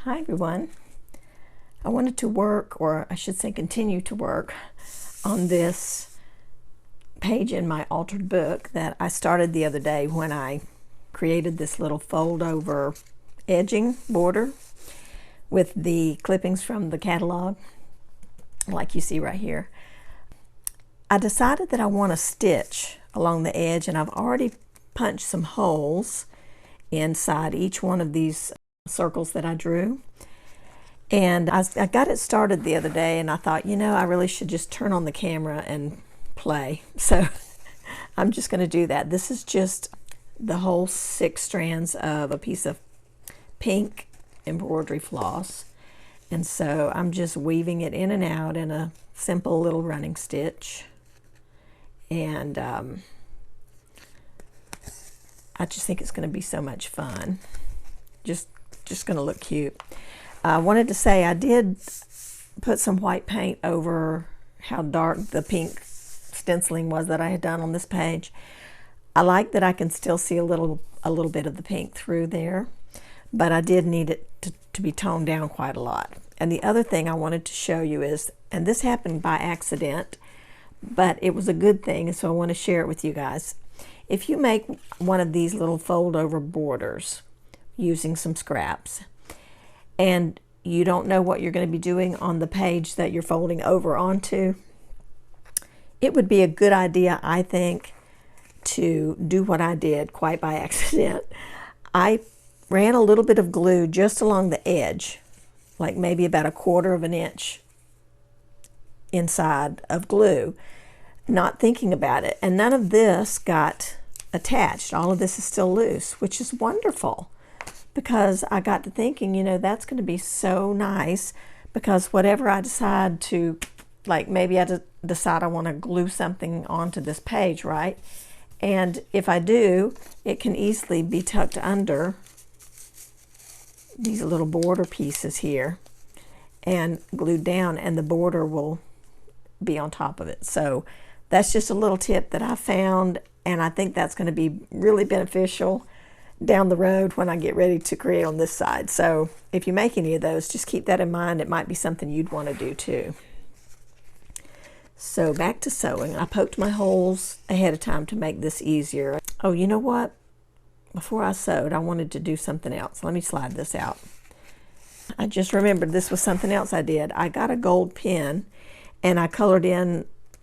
Hi everyone. I wanted to work, or I should say continue to work, on this page in my altered book that I started the other day when I created this little fold over edging border with the clippings from the catalog, like you see right here. I decided that I want to stitch along the edge, and I've already punched some holes inside each one of these circles that I drew. And I got it started the other day, and I thought, I really should just turn on the camera and play. So I'm just going to do that. This is just the whole 6 strands of a piece of pink embroidery floss. And so I'm just weaving it in and out in a simple little running stitch. And I just think it's going to be so much fun. Just going to look cute. I wanted to say I did put some white paint over how dark the pink stenciling was that I had done on this page. I like that I can still see a little bit of the pink through there, but I did need it to be toned down quite a lot. And the other thing I wanted to show you is, and this happened by accident, but it was a good thing, and so I want to share it with you guys. If you make one of these little fold over borders using some scraps, and you don't know what you're going to be doing on the page that you're folding over onto, it would be a good idea, I think, to do what I did quite by accident. I ran a little bit of glue just along the edge, like maybe about 1/4 of an inch inside of glue, not thinking about it. And none of this got attached. All of this is still loose, which is wonderful, because I got to thinking, that's going to be so nice, because whatever I decide to, like maybe I decide I want to glue something onto this page, right? And if I do, it can easily be tucked under these little border pieces here and glued down, and the border will be on top of it. So that's just a little tip that I found, and I think that's going to be really beneficial down the road when I get ready to create on this side. So if you make any of those, just keep that in mind. It might be something you'd want to do too. So back to sewing. I poked my holes ahead of time to make this easier. Oh, you know what? Before I sewed, I wanted to do something else. Let me slide this out. I just remembered this was something else I did. I got a gold pen and I colored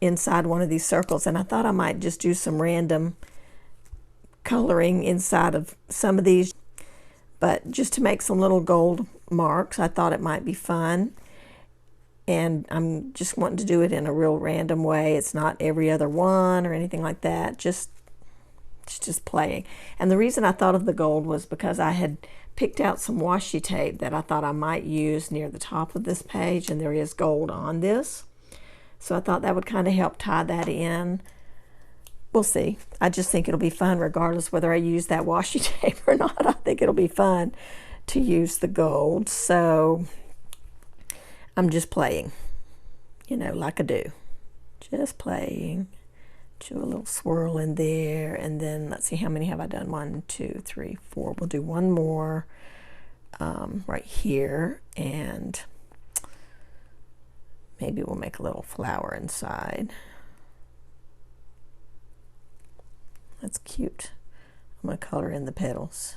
inside one of these circles, and I thought I might just do some random coloring inside of some of these, but just to make some little gold marks. I thought it might be fun, and I'm just wanting to do it in a real random way. It's not every other one or anything like that, just playing. And the reason I thought of the gold was because I had picked out some washi tape that I thought I might use near the top of this page, and there is gold on this, so I thought that would kind of help tie that in. We'll see. I just think it'll be fun regardless whether I use that washi tape or not. I think it'll be fun to use the gold. So I'm just playing, like I do. Just playing. Do a little swirl in there, and then let's see, how many have I done? 1, 2, 3, 4. We'll do one more right here, and maybe we'll make a little flower inside. That's cute. I'm going to color in the petals.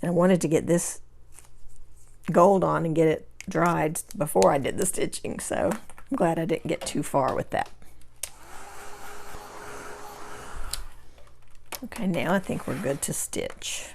And I wanted to get this gold on and get it dried before I did the stitching, so I'm glad I didn't get too far with that. Okay, now I think we're good to stitch.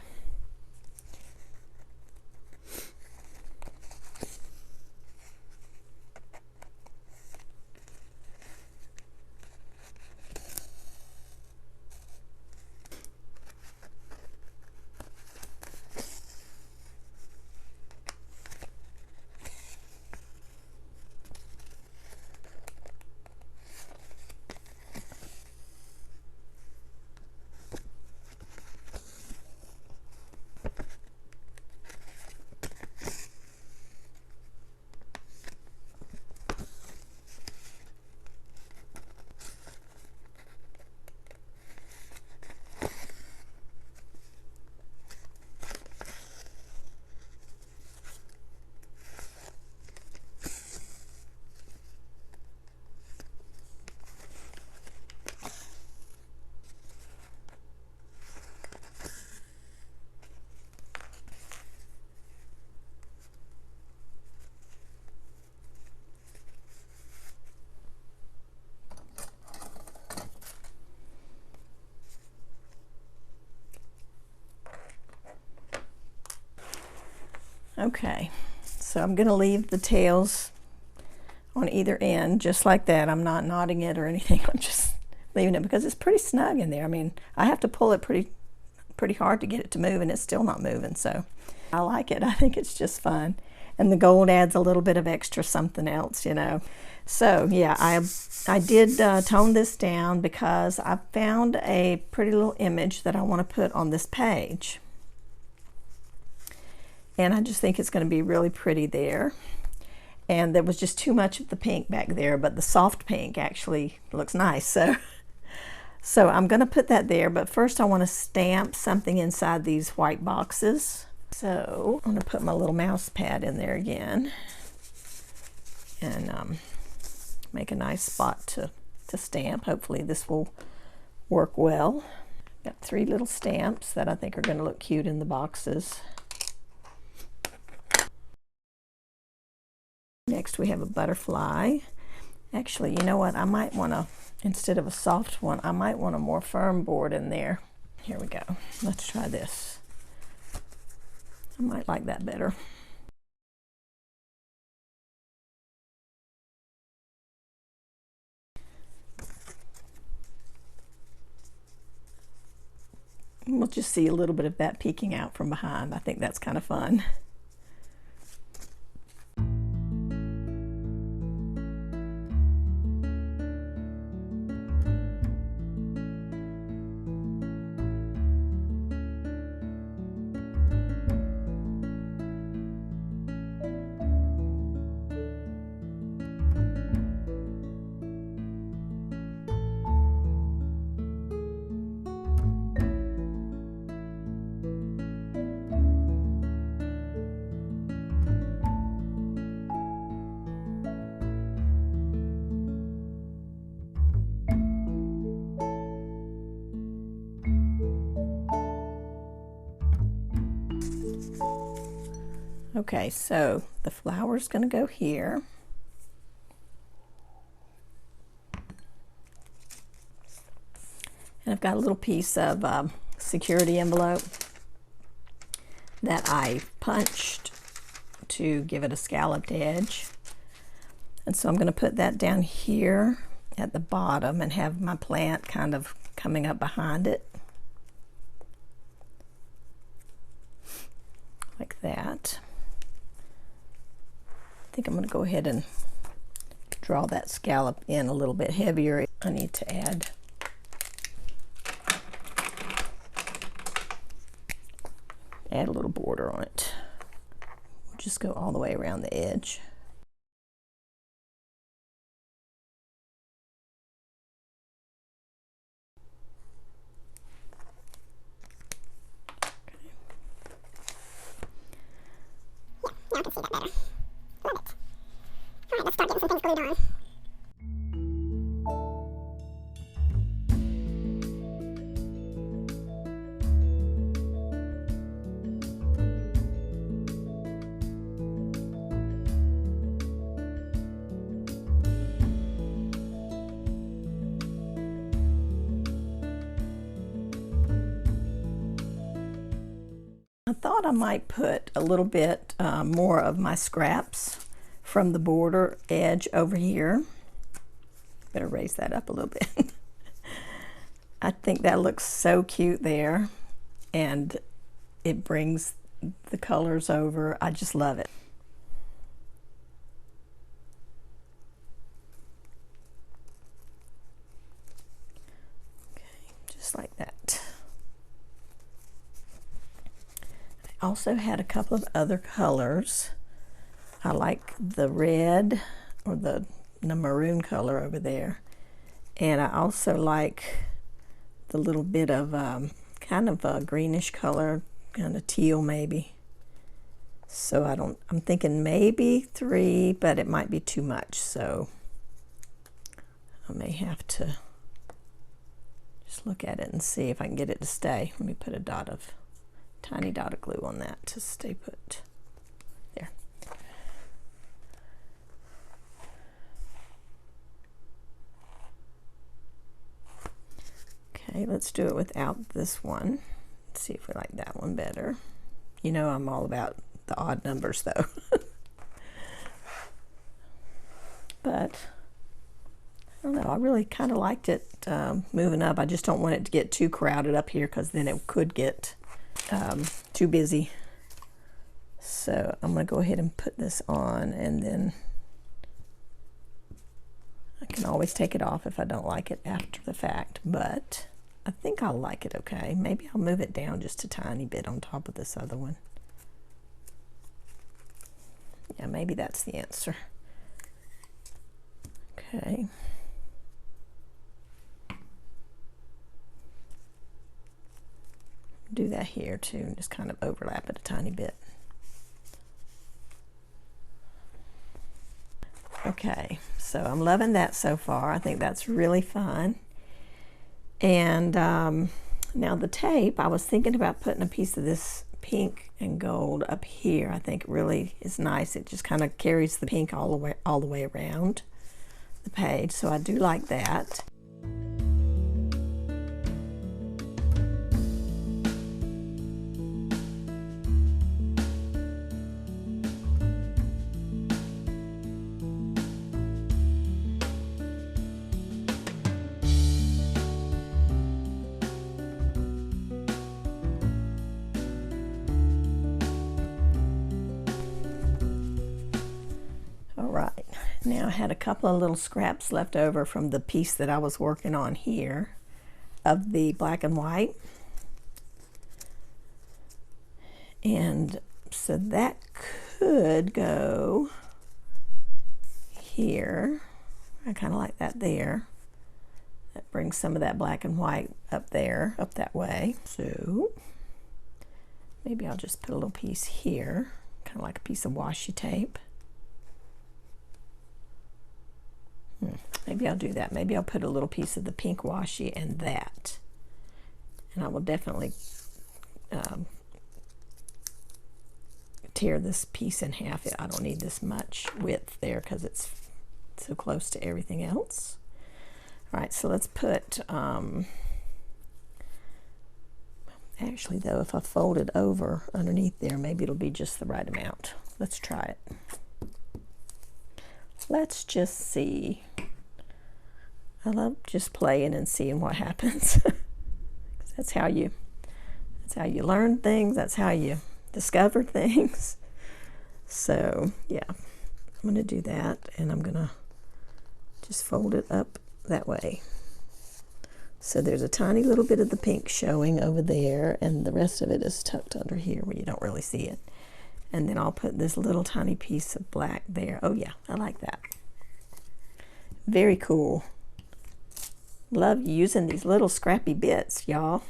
Okay, so I'm going to leave the tails on either end just like that. I'm not knotting it or anything. I'm just leaving it because it's pretty snug in there. I mean, I have to pull it pretty hard to get it to move, and it's still not moving, so I like it. I think it's just fun. And the gold adds a little bit of extra something else, you know. So yeah, I did tone this down because I found a pretty little image that I want to put on this page. And I just think it's going to be really pretty there. And there was just too much of the pink back there, but the soft pink actually looks nice. So I'm going to put that there, but first I want to stamp something inside these white boxes. So I'm going to put my little mouse pad in there again and make a nice spot to stamp. Hopefully this will work well. Got 3 little stamps that I think are going to look cute in the boxes. Next we have a butterfly. Actually, you know what? I might want to, instead of a soft one, I might want a more firm board in there. Here we go. Let's try this. I might like that better. We'll just see a little bit of that peeking out from behind. I think that's kind of fun. Okay, so the flower's going to go here. And I've got a little piece of security envelope that I punched to give it a scalloped edge. And so I'm going to put that down here at the bottom and have my plant kind of coming up behind it. Like that. I think I'm going to go ahead and draw that scallop in a little bit heavier. I need to add a little border on it. We'll just go all the way around the edge. Yeah, I can see that better. Love it. All right, let's start getting some things glued on. I thought I might put a little bit more of my scraps from the border edge over here. Better raise that up a little bit. I think that looks so cute there, and it brings the colors over. I just love it. Okay, just like that. I also had a couple of other colors. I like the red or the maroon color over there, and I also like the little bit of kind of a greenish color, kind of teal maybe. So I'm thinking maybe 3, but it might be too much, so I may have to just look at it and see if I can get it to stay. Let me put a tiny dot of glue on that to stay put. There. Okay, let's do it without this one. Let's see if we like that one better. You know, I'm all about the odd numbers though. But I don't know, I really kind of liked it moving up. I just don't want it to get too crowded up here because then it could get too busy. So I'm going to go ahead and put this on, and then I can always take it off if I don't like it after the fact, but I think I'll like it okay. Maybe I'll move it down just a tiny bit on top of this other one. Yeah, maybe that's the answer. Okay. Do that here too, and just kind of overlap it a tiny bit. Okay, so I'm loving that so far. I think that's really fun. And now the tape, I was thinking about putting a piece of this pink and gold up here. I think it really is nice. It just kind of carries the pink all the way around the page, so I do like that. Alright, now I had a couple of little scraps left over from the piece that I was working on here of the black and white. And so that could go here. I kind of like that there. That brings some of that black and white up there, up that way. So maybe I'll just put a little piece here, kind of like a piece of washi tape. Maybe I'll do that. Maybe I'll put a little piece of the pink washi and that. And I will definitely tear this piece in half. I don't need this much width there because it's so close to everything else. All right, so let's put, actually though, if I fold it over underneath there, maybe it'll be just the right amount. Let's try it. Let's just see. I love just playing and seeing what happens. That's how you learn things. That's how you discover things. So yeah, I'm going to do that, and I'm going to just fold it up that way. So there's a tiny little bit of the pink showing over there, and the rest of it is tucked under here where you don't really see it. And then I'll put this little tiny piece of black there. Oh yeah, I like that. Very cool. Love using these little scrappy bits, y'all.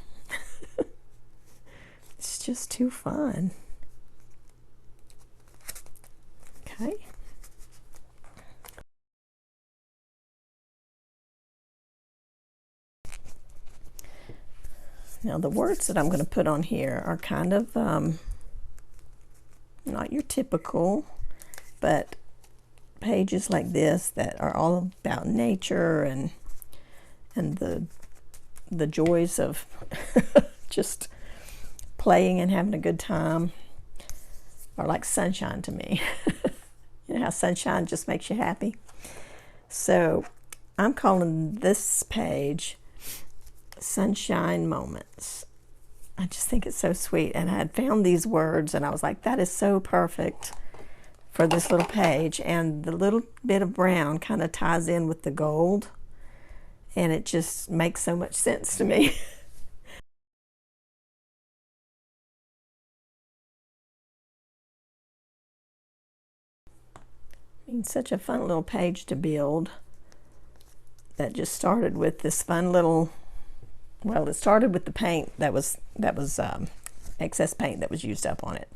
It's just too fun. Okay. Now the words that I'm going to put on here are kind of not your typical, but pages like this that are all about nature and the joys of just playing and having a good time are like sunshine to me. You know how sunshine just makes you happy? So I'm calling this page Sunshine Moments. I just think it's so sweet, and I had found these words and I was like, that is so perfect for this little page, and the little bit of brown kind of ties in with the gold, and it just makes so much sense to me. I mean, such a fun little page to build that just started with this fun little, well, it started with the paint that was excess paint that was used up on it,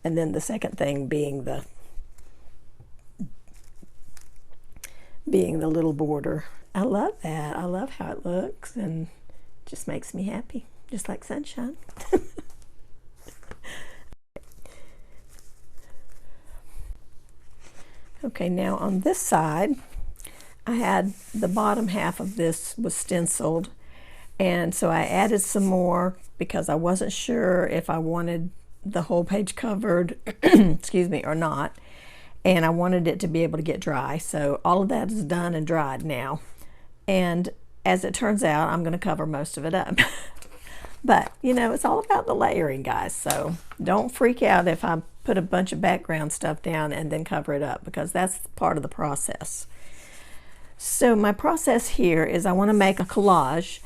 and then the second thing being the little border. I love that. I love how it looks, and it just makes me happy, just like sunshine. Okay, now on this side, I had the bottom half of this was stenciled, and so I added some more because I wasn't sure if I wanted the whole page covered, excuse me, or not. And I wanted it to be able to get dry. So all of that is done and dried now. And as it turns out, I'm going to cover most of it up. But, you know, it's all about the layering, guys. So don't freak out if I put a bunch of background stuff down and then cover it up, because that's part of the process. So my process here is I want to make a collage,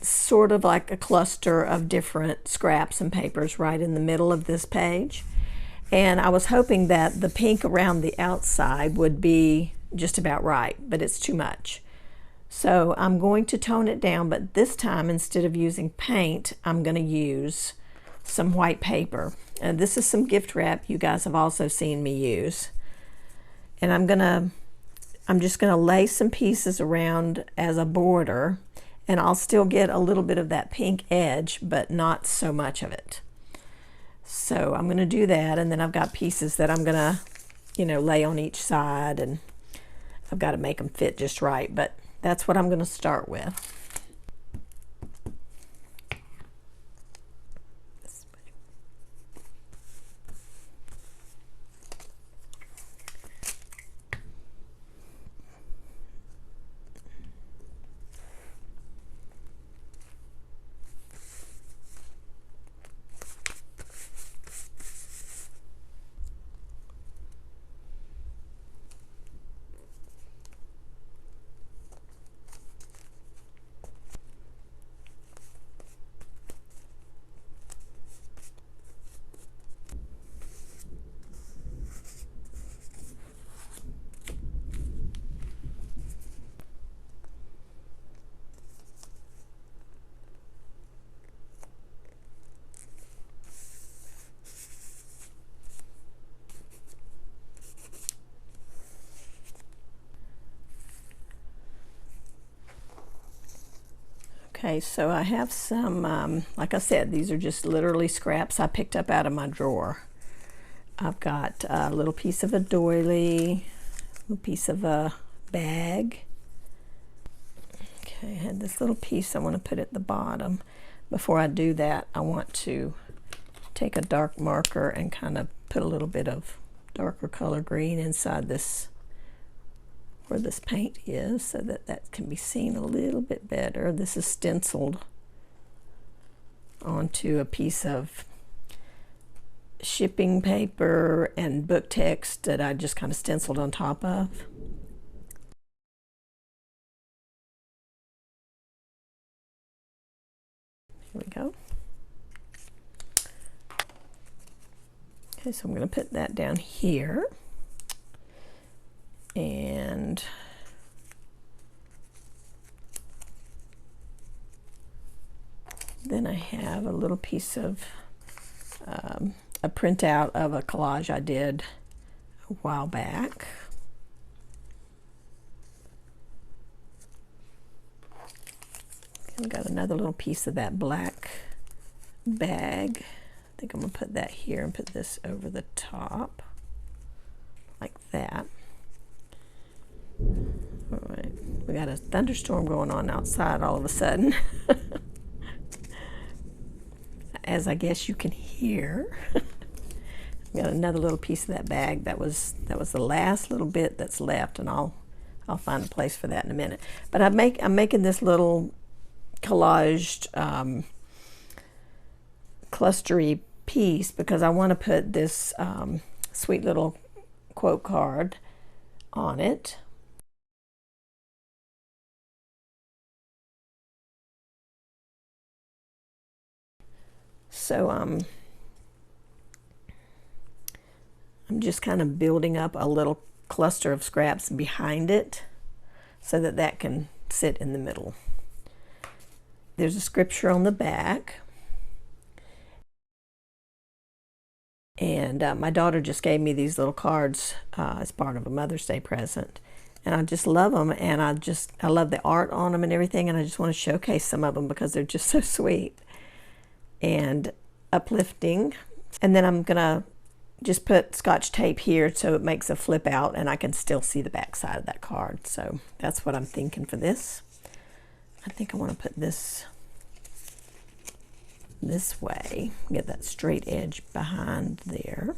sort of like a cluster of different scraps and papers right in the middle of this page. And I was hoping that the pink around the outside would be just about right, but it's too much. So I'm going to tone it down, but this time instead of using paint, I'm going to use some white paper. And this is some gift wrap you guys have also seen me use. And I'm just going to lay some pieces around as a border, and I'll still get a little bit of that pink edge, but not so much of it. So I'm going to do that, and then I've got pieces that I'm going to, you know, lay on each side, and I've got to make them fit just right, but that's what I'm going to start with. Okay, so I have some, like I said, these are just literally scraps I picked up out of my drawer. I've got a little piece of a doily, a little piece of a bag. Okay, I had this little piece I want to put at the bottom. Before I do that, I want to take a dark marker and kind of put a little bit of darker color green inside this, where this paint is, so that that can be seen a little bit better. This is stenciled onto a piece of shipping paper and book text that I just kind of stenciled on top of. Here we go. Okay, so I'm going to put that down here. And then I have a little piece of a printout of a collage I did a while back. I've got another little piece of that black bag. I think I'm going to put that here and put this over the top like that. All right, we got a thunderstorm going on outside all of a sudden. As I guess you can hear. Got another little piece of that bag. That was the last little bit that's left, and I'll find a place for that in a minute. But I'm making this little collaged clustery piece because I want to put this sweet little quote card on it. So I'm just kind of building up a little cluster of scraps behind it so that that can sit in the middle. There's a scripture on the back. And my daughter just gave me these little cards as part of a Mother's Day present. And I just love them, and I love the art on them and everything, and I just want to showcase some of them because they're just so sweet and uplifting. And then I'm gonna just put Scotch tape here so it makes a flip out and I can still see the back side of that card. So that's what I'm thinking for this. I think I want to put this this way, get that straight edge behind there,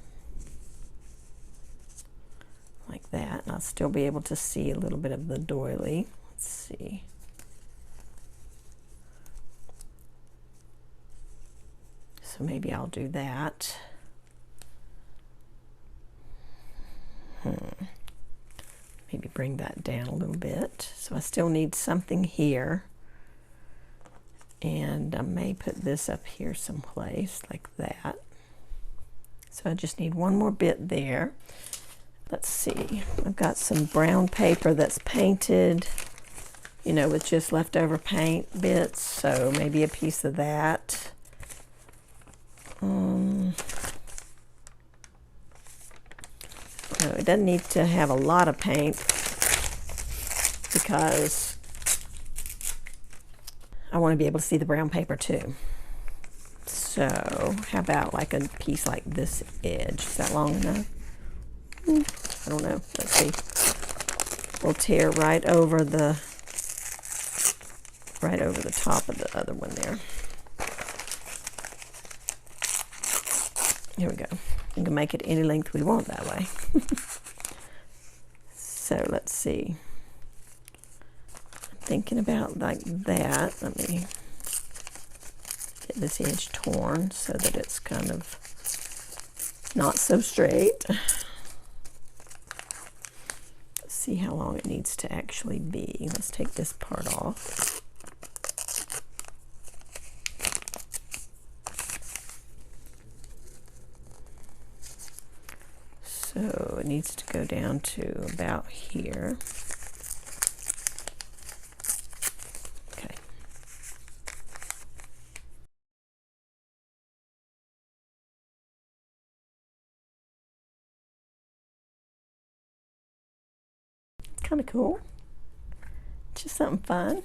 like that, and I'll still be able to see a little bit of the doily. Let's see. So maybe I'll do that. Maybe bring that down a little bit. So I still need something here. And I may put this up here someplace like that. So I just need one more bit there. Let's see. I've got some brown paper that's painted, you know, with just leftover paint bits. So maybe a piece of that. No, it doesn't need to have a lot of paint because I want to be able to see the brown paper too. So how about like a piece like this edge? Is that long enough? I don't know. Let's see. We'll tear right over the top of the other one there. Here we go. We can make it any length we want that way. So let's see. I'm thinking about like that. Let me get this edge torn so that it's kind of not so straight. Let's see how long it needs to actually be. Let's take this part off. So it needs to go down to about here. Okay. Kind of cool. Just something fun.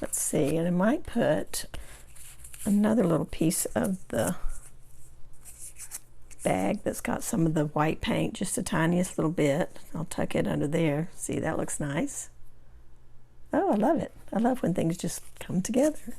Let's see, and I might put another little piece of the bag that's got some of the white paint, just the tiniest little bit. I'll tuck it under there. See, that looks nice. Oh, I love it. I love when things just come together.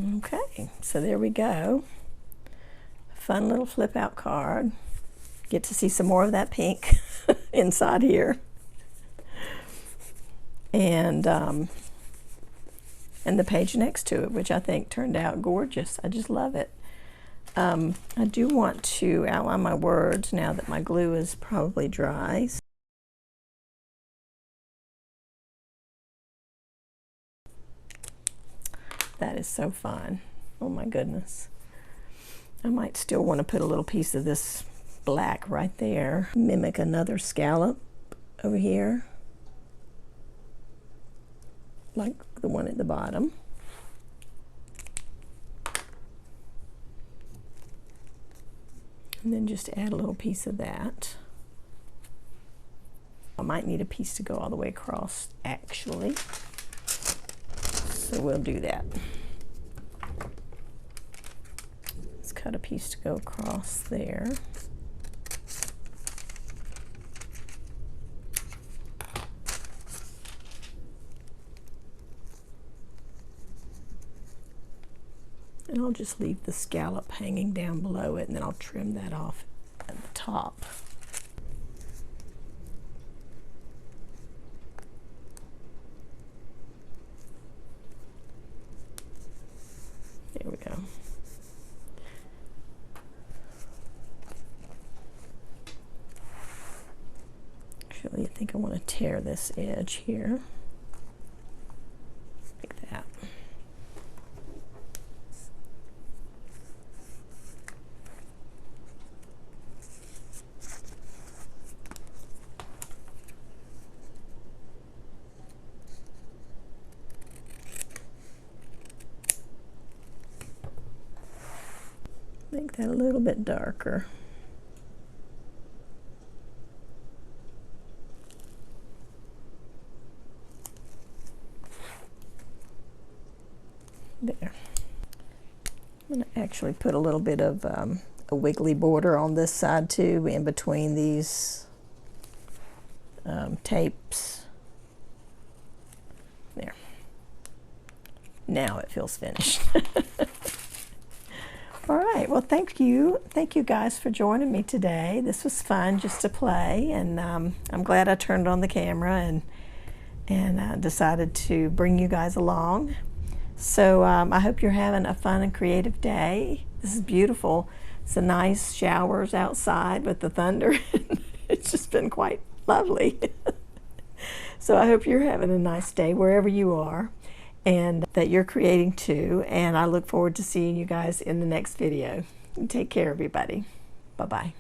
Okay, so there we go. Fun little flip out card. Get to see some more of that pink inside here. And the page next to it, which I think turned out gorgeous. I just love it. I do want to outline my words now that my glue is probably dry. That is so fun. Oh my goodness. I might still want to put a little piece of this black right there. Mimic another scallop over here, like the one at the bottom. And then just add a little piece of that. I might need a piece to go all the way across, actually. So we'll do that. Let's cut a piece to go across there. And I'll just leave the scallop hanging down below it, and then I'll trim that off at the top. There we go. Actually, I think I want to tear this edge here, like that. Make that a little bit darker. There. I'm going to actually put a little bit of a wiggly border on this side too, in between these tapes. There. Now it feels finished. All right, well, thank you guys for joining me today. This was fun just to play, and I'm glad I turned on the camera and decided to bring you guys along. So I hope you're having a fun and creative day. This is beautiful. It's a nice showers outside with the thunder. It's just been quite lovely. So I hope you're having a nice day wherever you are, and that you're creating too. And I look forward to seeing you guys in the next video. Take care, everybody. Bye-bye.